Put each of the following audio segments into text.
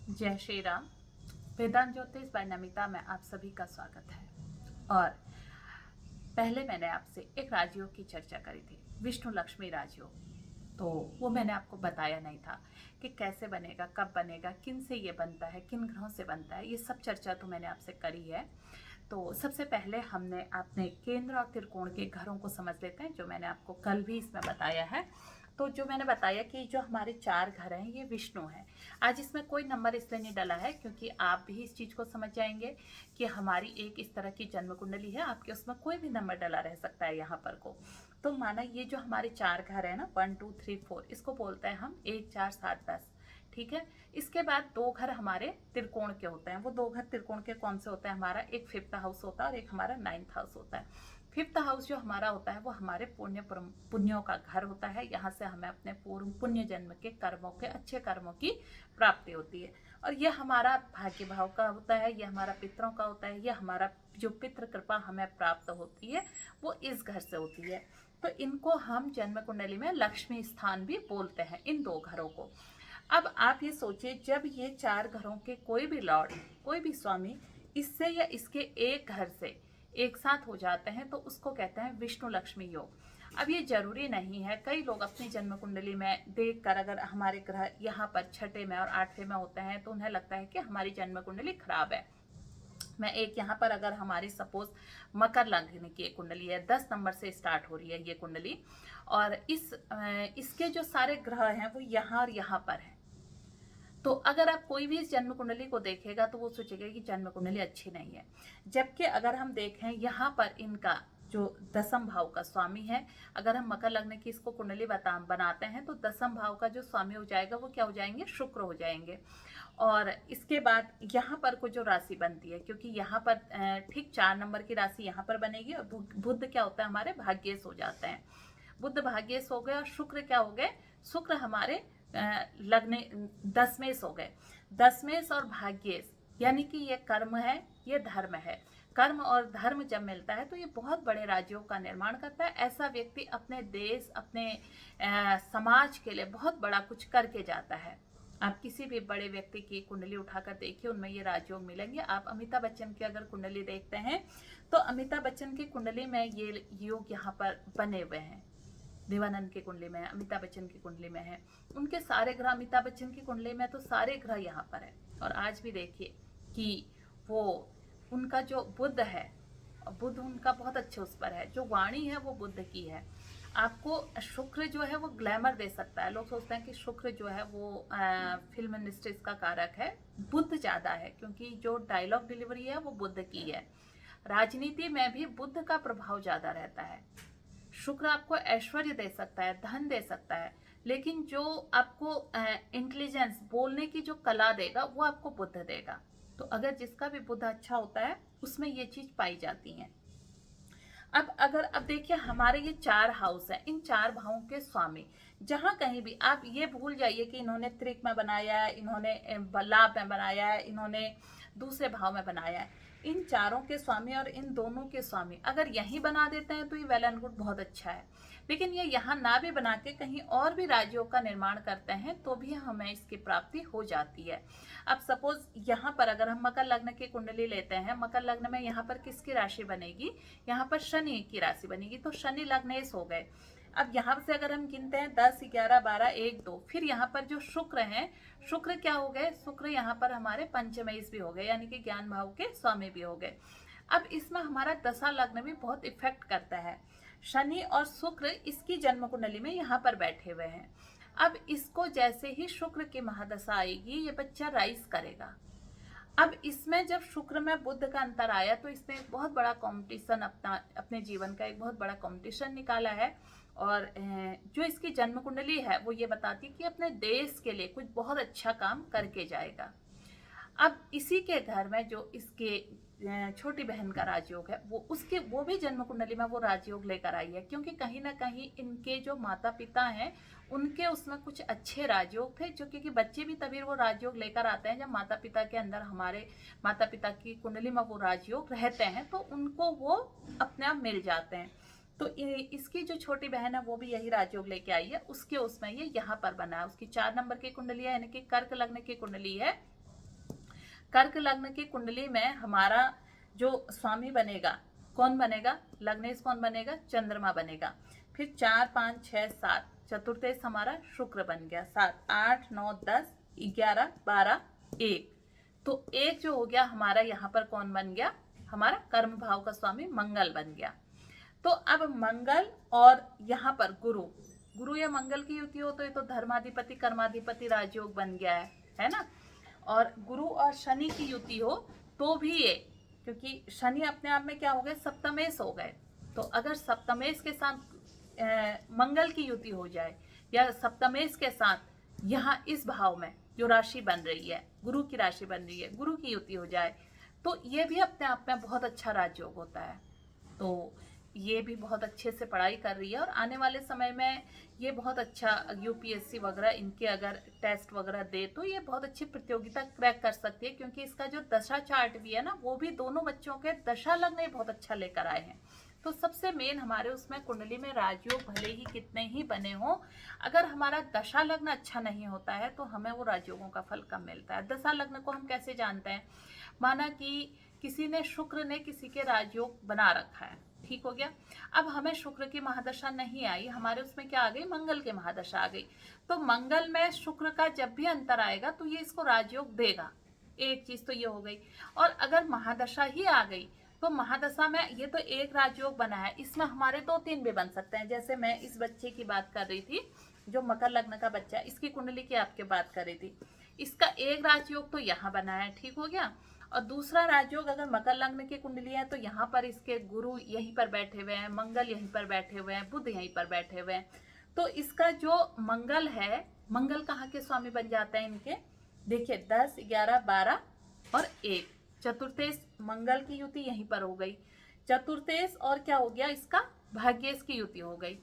जय श्री राम। वेदांत ज्योतिष बाय नमिता में आप सभी का स्वागत है। और पहले मैंने आपसे एक राजयोग की चर्चा करी थी, विष्णु लक्ष्मी राजयोग। तो वो मैंने आपको बताया नहीं था कि कैसे बनेगा, कब बनेगा, किन से ये बनता है, किन ग्रहों से बनता है। ये सब चर्चा तो मैंने आपसे करी है। तो सबसे पहले हमने अपने केंद्र और त्रिकोण के घरों को समझ लेते हैं, जो मैंने आपको कल भी इसमें बताया है। तो जो मैंने बताया कि जो हमारे 4 घर हैं ये विष्णु हैं। आज इसमें कोई नंबर इसलिए नहीं डाला है क्योंकि आप भी इस चीज़ को समझ जाएंगे कि हमारी एक इस तरह की जन्म कुंडली है, आपके उसमें कोई भी नंबर डला रह सकता है यहाँ पर को। तो माना ये जो हमारे 4 घर है ना, 1 2 3 4, इसको बोलते हैं हम 1 4 7 10। ठीक है। इसके बाद 2 घर हमारे त्रिकोण के होते हैं। वो 2 घर त्रिकोण के कौन से होते हैं? हमारा एक 5th हाउस होता है और एक हमारा 9th हाउस होता है। 5th हाउस जो हमारा होता है वो हमारे पुण्यों का घर होता है। यहाँ से हमें अपने पूर्व पुण्य जन्म के कर्मों के, अच्छे कर्मों की प्राप्ति होती है। और यह हमारा भाग्य भाव का होता है, यह हमारा पितरों का होता है, यह हमारा जो पितृ कृपा हमें प्राप्त होती है वो इस घर से होती है। तो इनको हम जन्म कुंडली में लक्ष्मी स्थान भी बोलते हैं, इन 2 घरों को। अब आप ये सोचिए, जब ये 4 घरों के कोई भी लॉर्ड, कोई भी स्वामी इससे या इसके एक घर से एक साथ हो जाते हैं तो उसको कहते हैं विष्णु लक्ष्मी योग। अब ये जरूरी नहीं है, कई लोग अपनी जन्म कुंडली में देखकर अगर हमारे ग्रह यहाँ पर 6ठे में और 8वें में होते हैं तो उन्हें लगता है कि हमारी जन्म कुंडली खराब है। मैं एक यहाँ पर अगर हमारी सपोज मकर लग्न की कुंडली है, 10 नंबर से स्टार्ट हो रही है ये कुंडली, और इसके जो सारे ग्रह हैं वो यहाँ और यहाँ पर है। तो अगर आप कोई भी इस जन्म कुंडली को देखेगा तो वो सोचेगा कि जन्म कुंडली अच्छी नहीं है। जबकि अगर हम देखें यहाँ पर इनका जो 10th भाव का स्वामी है, अगर हम मकर लग्न की इसको कुंडली बनाते हैं तो 10th भाव का जो स्वामी हो जाएगा वो क्या हो जाएंगे? शुक्र हो जाएंगे। और इसके बाद यहाँ पर को जो राशि बनती है, क्योंकि यहाँ पर ठीक 4 नंबर की राशि यहाँ पर बनेगी और बुध क्या होता है? हमारे भाग्येश हो जाते हैं। बुध भाग्येश हो गए और शुक्र क्या हो गए? शुक्र हमारे लग्न 10वें हो गए। 10वें और भाग्येश, यानी कि ये कर्म है, ये धर्म है। कर्म और धर्म जब मिलता है तो ये बहुत बड़े राज्यों का निर्माण करता है। ऐसा व्यक्ति अपने देश, अपने समाज के लिए बहुत बड़ा कुछ करके जाता है। आप किसी भी बड़े व्यक्ति की कुंडली उठाकर देखिए, उनमें ये राजयोग मिलेंगे। आप अमिताभ बच्चन की अगर कुंडली देखते हैं तो अमिताभ बच्चन की कुंडली में ये योग यहाँ पर बने हुए हैं। देवानंद की कुंडली में है, अमिताभ बच्चन की कुंडली में है, उनके सारे ग्रह, अमिताभ बच्चन की कुंडली में तो सारे ग्रह यहाँ पर है। और आज भी देखिए कि वो उनका जो बुध है, बुध उनका बहुत अच्छे उस पर है, जो वाणी है वो बुध की है। आपको शुक्र जो है वो ग्लैमर दे सकता है। लोग सोचते हैं कि शुक्र जो है वो फिल्म इंडस्ट्रीज का कारक है, बुध ज्यादा है क्योंकि जो डायलॉग डिलीवरी है वो बुध की है। राजनीति में भी बुध का प्रभाव ज्यादा रहता है। शुक्र आपको ऐश्वर्य दे सकता है, धन दे सकता है, लेकिन जो आपको इंटेलिजेंस, बोलने की जो कला देगा वो आपको बुध देगा। तो अगर जिसका भी बुध अच्छा होता है उसमें ये चीज पाई जाती है। अब देखिए हमारे ये 4 हाउस हैं, इन 4 भावों के स्वामी जहां कहीं भी आप ये भूल जाइए कि इन्होंने त्रिक में बनाया है, इन्होंने लाभ में बनाया है, इन्होंने दूसरे भाव में बनाया है। इन चारों के स्वामी और इन दोनों के स्वामी अगर यही बना देते हैं तो ये वेल एंड गुड, बहुत अच्छा है। लेकिन ये यहाँ ना भी बना के कहीं और भी राज्यों का निर्माण करते हैं तो भी हमें इसकी प्राप्ति हो जाती है। अब सपोज यहाँ पर अगर हम मकर लग्न की कुंडली लेते हैं, मकर लग्न में यहाँ पर किसकी राशि बनेगी? यहाँ पर शनि की राशि बनेगी, तो शनि लग्नेश हो गए। अब यहाँ से अगर हम गिनते हैं 10 11 12 1 2, फिर यहाँ पर जो शुक्र हैं, शुक्र क्या हो गए? शुक्र यहाँ पर हमारे पंचमेश भी हो गए, यानी कि ज्ञान भाव के स्वामी भी हो गए। अब इसमें हमारा दशा लग्न भी बहुत इफेक्ट करता है। शनि और शुक्र इसकी जन्म कुंडली में यहाँ पर बैठे हुए हैं। अब इसको जैसे ही शुक्र की महादशा आएगी ये बच्चा राइज करेगा। अब इसमें जब शुक्र में बुध का अंतर आया तो इसने एक बहुत बड़ा कंपटीशन, अपने जीवन का एक बहुत बड़ा कंपटीशन निकाला है। और जो इसकी जन्म कुंडली है वो ये बताती है कि अपने देश के लिए कुछ बहुत अच्छा काम करके जाएगा। अब इसी के घर में जो इसके छोटी बहन का राजयोग है वो भी जन्म कुंडली में वो राजयोग लेकर आई है, क्योंकि कहीं ना कहीं इनके जो माता पिता हैं उनके उसमें कुछ अच्छे राजयोग थे, जो क्योंकि बच्चे भी तभी वो राजयोग लेकर आते हैं जब माता पिता के अंदर, हमारे माता पिता की कुंडली में वो राजयोग रहते हैं तो उनको वो अपने आप मिल जाते हैं। तो इसकी जो छोटी बहन है वो भी यही राजयोग लेके आई है, उसके उसमें ये यहाँ पर बना है। उसकी 4 नंबर की कुंडली है, यानी कि कर्क लग्न की कुंडली है। कर्क लग्न की कुंडली में हमारा जो स्वामी बनेगा, कौन बनेगा? लग्नेश कौन बनेगा? चंद्रमा बनेगा। फिर 4, 5, 6, 7 चतुर्थेश हमारा शुक्र बन गया। 7, 8, 9, 10, 11, 12, 1। तो एक जो हो गया हमारा, यहाँ पर कौन बन गया? हमारा कर्म भाव का स्वामी मंगल बन गया। तो अब मंगल और यहाँ पर गुरु, गुरु या मंगल की युति हो तो ये तो धर्माधिपति कर्माधिपति राजयोग बन गया है ना। और गुरु और शनि की युति हो तो भी ये, क्योंकि शनि अपने आप में क्या हो गए? सप्तमेश हो गए। तो अगर सप्तमेश के साथ मंगल की युति हो जाए, या सप्तमेश के साथ यहाँ इस भाव में जो राशि बन रही है, गुरु की राशि बन रही है, गुरु की युति हो जाए, तो ये भी अपने आप में बहुत अच्छा राजयोग होता है। तो ये भी बहुत अच्छे से पढ़ाई कर रही है और आने वाले समय में ये बहुत अच्छा यूपीएससी वगैरह इनके अगर टेस्ट वगैरह दे तो ये बहुत अच्छी प्रतियोगिता क्रैक कर सकती है, क्योंकि इसका जो दशा चार्ट भी है ना, वो भी दोनों बच्चों के दशा लग्न बहुत अच्छा लेकर आए हैं। तो सबसे मेन हमारे उसमें कुंडली में राजयोग भले ही कितने ही बने हों, अगर हमारा दशा लग्न अच्छा नहीं होता है तो हमें वो राजयोगों का फल कम मिलता है। दशा लग्न को हम कैसे जानते हैं? माना कि किसी ने, शुक्र ने किसी के राजयोग बना रखा है, ठीक हो गया। अब हमें शुक्र की महादशा नहीं आई, हमारे उसमें क्या आ गई? मंगल की महादशा आ गई। तो मंगल में शुक्र का जब भी अंतर आएगा तो ये इसको राजयोग देगा। एक चीज तो ये हो गई। और अगर महादशा ही आ गई तो महादशा में ये तो एक राजयोग बना है, इसमें हमारे 2-3 भी बन सकते हैं। जैसे मैं इस बच्चे की बात कर रही थी, जो मकर लग्न का बच्चा है, इसकी कुंडली की आपके बात कर रही थी। इसका एक राजयोग तो यहाँ बना है, ठीक हो गया। और दूसरा राजयोग अगर मकर लग्न की कुंडली है तो यहाँ पर इसके गुरु यहीं पर बैठे हुए हैं, मंगल यहीं पर बैठे हुए हैं, बुध यहीं पर बैठे हुए हैं। तो इसका जो मंगल है, मंगल कहाँ के स्वामी बन जाते हैं इनके? देखिए 10, 11, 12 और 1। चतुर्थेश मंगल की युति यहीं पर हो गई। चतुर्थेश और क्या हो गया? इसका भाग्येश की युति हो गई।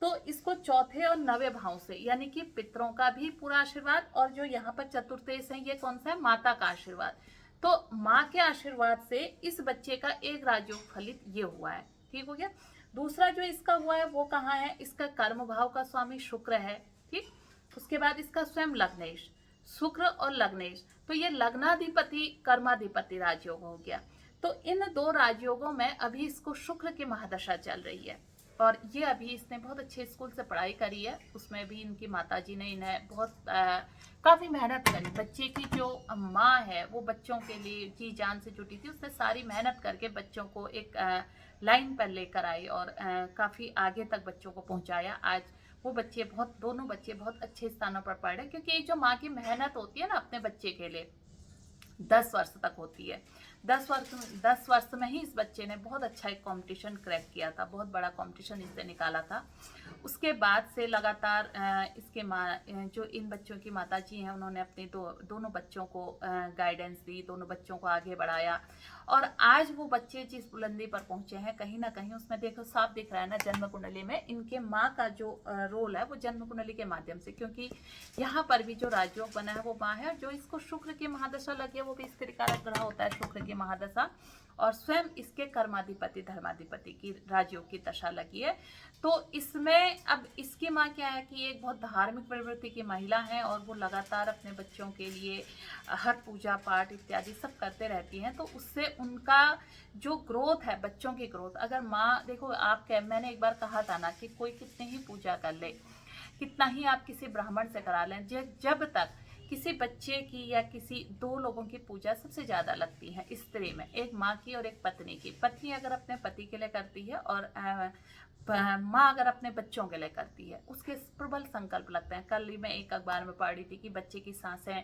तो इसको चौथे और 9वें भाव से, यानी कि पितरों का भी पूरा आशीर्वाद, और जो यहाँ पर चतुर्थेश है ये कौन सा है? माता का आशीर्वाद। तो माँ के आशीर्वाद से इस बच्चे का एक राजयोग फलित ये हुआ है, ठीक हो गया। दूसरा जो इसका हुआ है वो कहाँ है? इसका कर्म भाव का स्वामी शुक्र है, ठीक। उसके बाद इसका स्वयं लग्नेश, शुक्र और लग्नेश, तो ये लग्नाधिपति कर्माधिपति राजयोग हो गया। तो इन 2 राजयोगों में अभी इसको शुक्र की महादशा चल रही है, और ये अभी इसने बहुत अच्छे स्कूल से पढ़ाई करी है। उसमें भी इनकी माताजी ने इन्हें बहुत काफ़ी मेहनत करी। बच्चे की जो माँ है वो बच्चों के लिए जी जान से जुटी थी, उसने सारी मेहनत करके बच्चों को एक लाइन पर लेकर आई और काफ़ी आगे तक बच्चों को पहुँचाया। आज वो बच्चे दोनों बच्चे बहुत अच्छे स्थानों पर पढ़ रहे हैं, क्योंकि जो माँ की मेहनत होती है ना अपने बच्चे के लिए, 10 वर्ष तक होती है। 10 वर्ष में ही इस बच्चे ने बहुत अच्छा एक कंपटीशन क्रैक किया था, बहुत बड़ा कंपटीशन इससे निकाला था। उसके बाद से लगातार इसके जो इन बच्चों की माताजी हैं उन्होंने अपने दोनों बच्चों को गाइडेंस दी, दोनों बच्चों को आगे बढ़ाया, और आज वो बच्चे जिस बुलंदी पर पहुंचे हैं, कहीं ना कहीं उसमें देखो साफ दिख रहा है ना, जन्म कुंडली में इनके माँ का जो रोल है वो जन्म कुंडली के माध्यम से, क्योंकि यहाँ पर भी जो राजयोग बना है वो माँ है, और जो इसको शुक्र की महादशा लगी है वो भी स्त्री कारक ग्रह होता है शुक्र की महादशा, और स्वयं इसके कर्माधिपति धर्माधिपति की राजयोग की दशा लगी है। तो इसमें अब इसकी माँ क्या है कि एक बहुत धार्मिक प्रवृत्ति की महिला है, और वो लगातार अपने बच्चों के लिए हर पूजा पाठ इत्यादि सब करते रहती हैं। तो उससे उनका जो ग्रोथ है, बच्चों की ग्रोथ, अगर माँ देखो मैंने एक बार कहा था ना कि कोई कितनी ही पूजा कर ले, कितना ही आप किसी ब्राह्मण से करा लें, जब तक किसी बच्चे की या किसी 2 लोगों की पूजा सबसे ज़्यादा लगती है स्त्री में, एक माँ की और एक पत्नी की। पत्नी अगर अपने पति के लिए करती है और माँ अगर अपने बच्चों के लिए करती है, उसके प्रबल संकल्प लगते हैं। कल ही मैं एक अखबार में पढ़ रही थी कि बच्चे की सांसें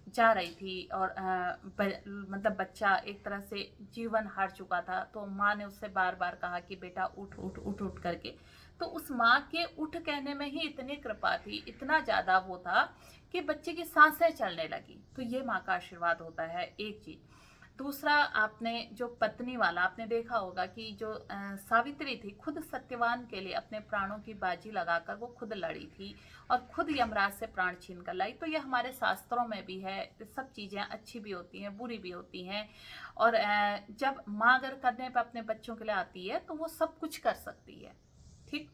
जा रही थी और मतलब बच्चा एक तरह से जीवन हार चुका था, तो माँ ने उससे बार बार कहा कि बेटा उठ उठ उठ उठ करके। तो उस माँ के उठ कहने में ही इतनी कृपा थी, इतना ज़्यादा वो था कि बच्चे की सांसें चलने लगी। तो ये माँ का आशीर्वाद होता है, एक चीज़। दूसरा, आपने जो पत्नी वाला आपने देखा होगा कि जो सावित्री थी, खुद सत्यवान के लिए अपने प्राणों की बाजी लगाकर वो खुद लड़ी थी और खुद यमराज से प्राण छीन कर लाई। तो ये हमारे शास्त्रों में भी है, सब चीज़ें अच्छी भी होती हैं, बुरी भी होती हैं, और जब माँ अगर करने पर अपने बच्चों के लिए आती है तो वो सब कुछ कर सकती है, ठीक।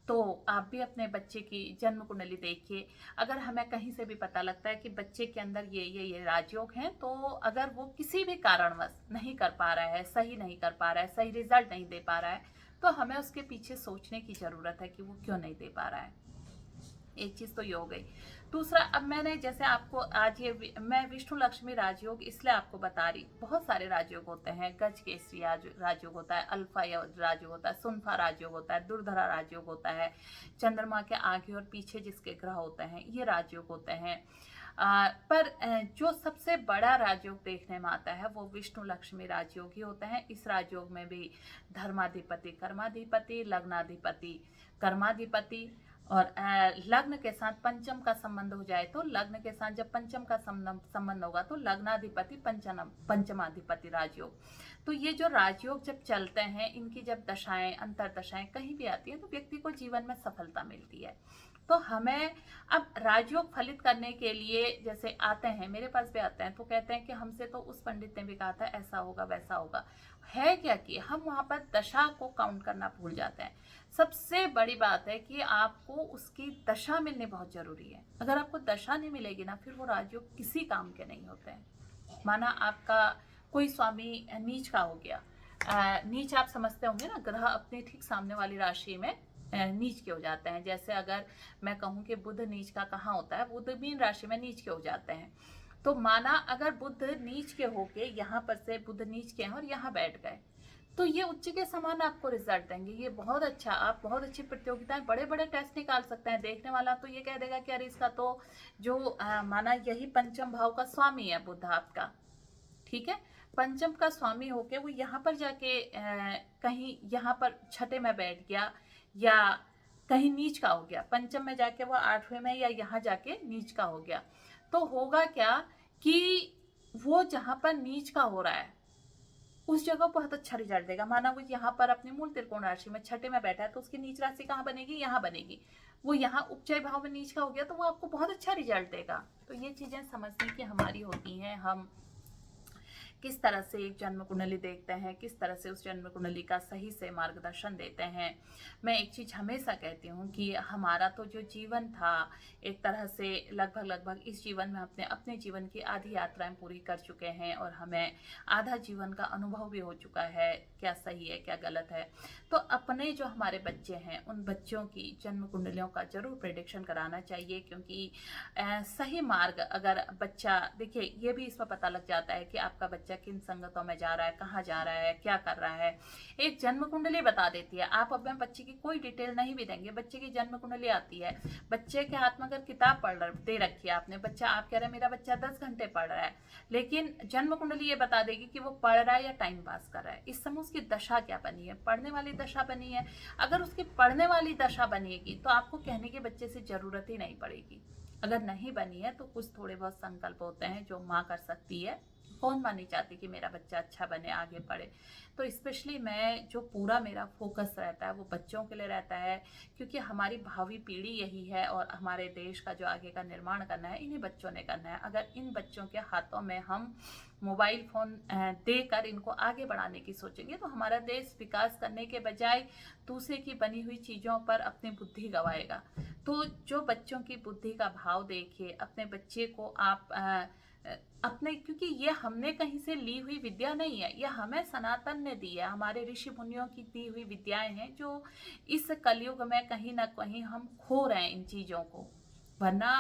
तो आप भी अपने बच्चे की जन्म कुंडली देखिए। अगर हमें कहीं से भी पता लगता है कि बच्चे के अंदर ये राजयोग हैं, तो अगर वो किसी भी कारणवश नहीं कर पा रहा है, सही नहीं कर पा रहा है, सही रिजल्ट नहीं दे पा रहा है, तो हमें उसके पीछे सोचने की ज़रूरत है कि वो क्यों नहीं दे पा रहा है। एक चीज़ तो ये हो गई। दूसरा, अब मैंने जैसे आपको आज ये मैं विष्णु लक्ष्मी राजयोग इसलिए आपको बता रही, बहुत सारे राजयोग होते हैं। गज केसरी राजयोग होता है, अल्फा राजयोग होता है, सुनफा राजयोग होता है, दुर्धरा राजयोग होता है, चंद्रमा के आगे और पीछे जिसके ग्रह होते हैं, ये राजयोग होते हैं। पर जो सबसे बड़ा राजयोग देखने में आता है वो विष्णु लक्ष्मी राजयोग ही होता है। इस राजयोग में भी धर्माधिपति, कर्माधिपति, लग्नाधिपति, कर्माधिपति और लग्न के साथ पंचम का संबंध हो जाए, तो लग्न के साथ जब पंचम का संबंध होगा तो लग्नाधिपति पंचमाधिपति राजयोग। तो ये जो राजयोग जब चलते हैं, इनकी जब दशाएं, अंतर दशाएं कहीं भी आती है, तो व्यक्ति को जीवन में सफलता मिलती है। तो हमें अब राजयोग फलित करने के लिए जैसे आते हैं, मेरे पास भी आते हैं, तो कहते हैं कि हमसे तो उस पंडित ने भी कहा था ऐसा होगा वैसा होगा। है क्या कि हम वहां पर दशा को काउंट करना भूल जाते हैं। सबसे बड़ी बात है कि आपको उसकी दशा मिलनी बहुत जरूरी है। अगर आपको दशा नहीं मिलेगी ना, फिर वो राजयोग किसी काम के नहीं होते हैं। माना आपका कोई स्वामी नीच का हो गया, नीच आप समझते होंगे ना, ग्रह अपने ठीक सामने वाली राशि में नीच के हो जाते हैं। जैसे अगर मैं कहूँ कि बुध नीच का कहाँ होता है, बुध मीन राशि में नीच के हो जाते हैं। तो माना अगर बुध नीच के होके यहाँ पर से बुध नीच के हैं और यहाँ बैठ गए, तो ये उच्च के समान आपको रिजल्ट देंगे। ये बहुत अच्छा, आप बहुत अच्छी प्रतियोगिताएं, बड़े बड़े टेस्ट निकाल सकते हैं। देखने वाला तो ये कह देगा कि अरे इसका तो जो माना यही पंचम भाव का स्वामी है बुध आपका, ठीक है, पंचम का स्वामी होके वो यहाँ पर जाके कहीं यहाँ पर छठे में बैठ गया या कहीं नीच का हो गया, पंचम में जाके वो आठवें में या यहाँ जाके नीच का हो गया, तो होगा क्या कि वो जहाँ पर नीच का हो रहा है उस जगह बहुत अच्छा रिजल्ट देगा। माना वो यहाँ पर अपनी मूल त्रिकोण राशि में छठे में बैठा है, तो उसकी नीच राशि कहाँ बनेगी, यहाँ बनेगी। वो यहाँ उपचय भाव में नीच का हो गया, तो वो आपको बहुत अच्छा रिजल्ट देगा। तो ये चीजें समझने की हमारी होती हैं। हम किस तरह से एक जन्म कुंडली देखते हैं, किस तरह से उस जन्म कुंडली का सही से मार्गदर्शन देते हैं। मैं एक चीज़ हमेशा कहती हूँ कि हमारा तो जो जीवन था, एक तरह से लगभग इस जीवन में अपने जीवन की आधी यात्राएं पूरी कर चुके हैं और हमें आधा जीवन का अनुभव भी हो चुका है, क्या सही है क्या गलत है। तो अपने जो हमारे बच्चे हैं, उन बच्चों की जन्म कुंडलियों का जरूर प्रेडिक्शन कराना चाहिए, क्योंकि सही मार्ग अगर बच्चा, देखिए ये भी इसमें पता लग जाता है कि आपका बच्चा किन संगतों में जा रहा है, कहाँ जा रहा है, क्या कर रहा है। एक जन्म कुंडली बता देती है। आप अपने बच्चे की कोई डिटेल नहीं भी देंगे, बच्चे की जन्म कुंडली आती है। बच्चे के हाथ में अगर किताब दे रखी है आपने, बच्चा, आप कह रहे हैं मेरा बच्चा 10 घंटे पढ़ रहा है, लेकिन जन्म कुंडली ये बता देगी कि वो पढ़ रहा है या टाइम पास कर रहा है। इस समय उसकी दशा क्या बनी है, पढ़ने वाली दशा बनी है। अगर उसकी पढ़ने वाली दशा बनेगी तो आपको कहने की बच्चे से जरूरत ही नहीं पड़ेगी। अगर नहीं बनी है तो कुछ थोड़े बहुत संकल्प होते हैं जो माँ कर सकती है। कौन माँ नहीं चाहती कि मेरा बच्चा अच्छा बने, आगे पढ़े। तो स्पेशली मैं जो पूरा मेरा फोकस रहता है वो बच्चों के लिए रहता है, क्योंकि हमारी भावी पीढ़ी यही है और हमारे देश का जो आगे का निर्माण करना है इन्हीं बच्चों ने करना है। अगर इन बच्चों के हाथों में हम मोबाइल फोन देकर इनको आगे बढ़ाने की सोचेंगे तो हमारा देश विकास करने के बजाय दूसरे की बनी हुई चीज़ों पर अपनी बुद्धि गवाएगा। तो जो बच्चों की बुद्धि का भाव देखिए, अपने बच्चे को आप अपने, क्योंकि ये हमने कहीं से ली हुई विद्या नहीं है, ये हमें सनातन ने दी है, हमारे ऋषि मुनियों की दी हुई विद्याएं हैं जो इस कलयुग में कहीं ना कहीं हम खो रहे हैं इन चीज़ों को। वरना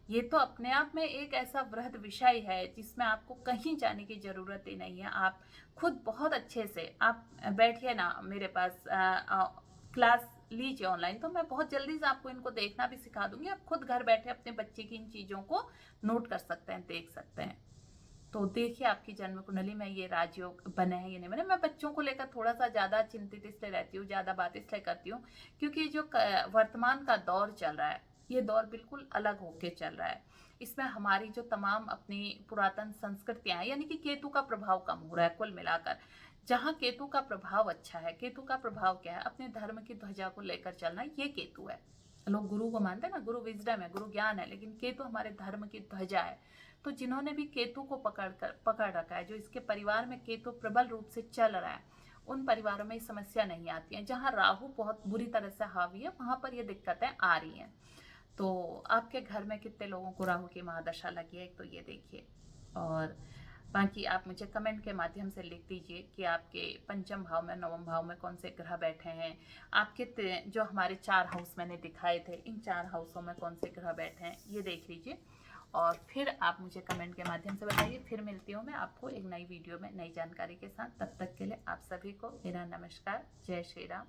ये तो अपने आप में एक ऐसा वृहद विषय है जिसमें आपको कहीं जाने की जरूरत ही नहीं है। आप खुद बहुत अच्छे से आप बैठिए ना मेरे पास, क्लास लीजिए ऑनलाइन, तो मैं बहुत जल्दी से आपको इनको देखना भी सिखा दूंगी। आप खुद घर बैठे अपने बच्चे की इन चीज़ों को नोट कर सकते हैं, देख सकते हैं। तो देखिए आपकी जन्म कुंडली में ये राजयोग बने हैं ये नहीं बने। मैं बच्चों को लेकर थोड़ा सा ज़्यादा चिंतित इसलिए रहती हूँ, ज़्यादा बात इसलिए करती हूँ क्योंकि जो वर्तमान का दौर चल रहा है, ये दौर बिल्कुल अलग होके चल रहा है। इसमें हमारी जो तमाम अपनी पुरातन संस्कृतियां हैं, यानी कि केतु का प्रभाव कम हो रहा है कुल मिलाकर। जहाँ केतु का प्रभाव अच्छा है, केतु का प्रभाव क्या है, अपने धर्म की ध्वजा को लेकर चलना, ये केतु है। लोग गुरु को मानते हैं ना, गुरु विजडम है, गुरु ज्ञान है, लेकिन केतु हमारे धर्म की ध्वजा है। तो जिन्होंने भी केतु को पकड़ रखा है, जो इसके परिवार में केतु प्रबल रूप से चल रहा है, उन परिवारों में ये समस्या नहीं आती है। जहाँ राहु बहुत बुरी तरह से हावी है वहाँ पर ये दिक्कतें आ रही हैं। तो आपके घर में कितने लोगों को राहु की महादशा लगी है, तो ये देखिए। और बाकी आप मुझे कमेंट के माध्यम से लिख दीजिए कि आपके पंचम भाव में, नवम भाव में कौन से ग्रह बैठे हैं। आपके जो हमारे 4 हाउस मैंने दिखाए थे, इन 4 हाउसों में कौन से ग्रह बैठे हैं, ये देख लीजिए। और फिर आप मुझे कमेंट के माध्यम से बताइए। फिर मिलती हूँ मैं आपको एक नई वीडियो में नई जानकारी के साथ। तब तक के लिए आप सभी को मेरा नमस्कार। जय श्री राम।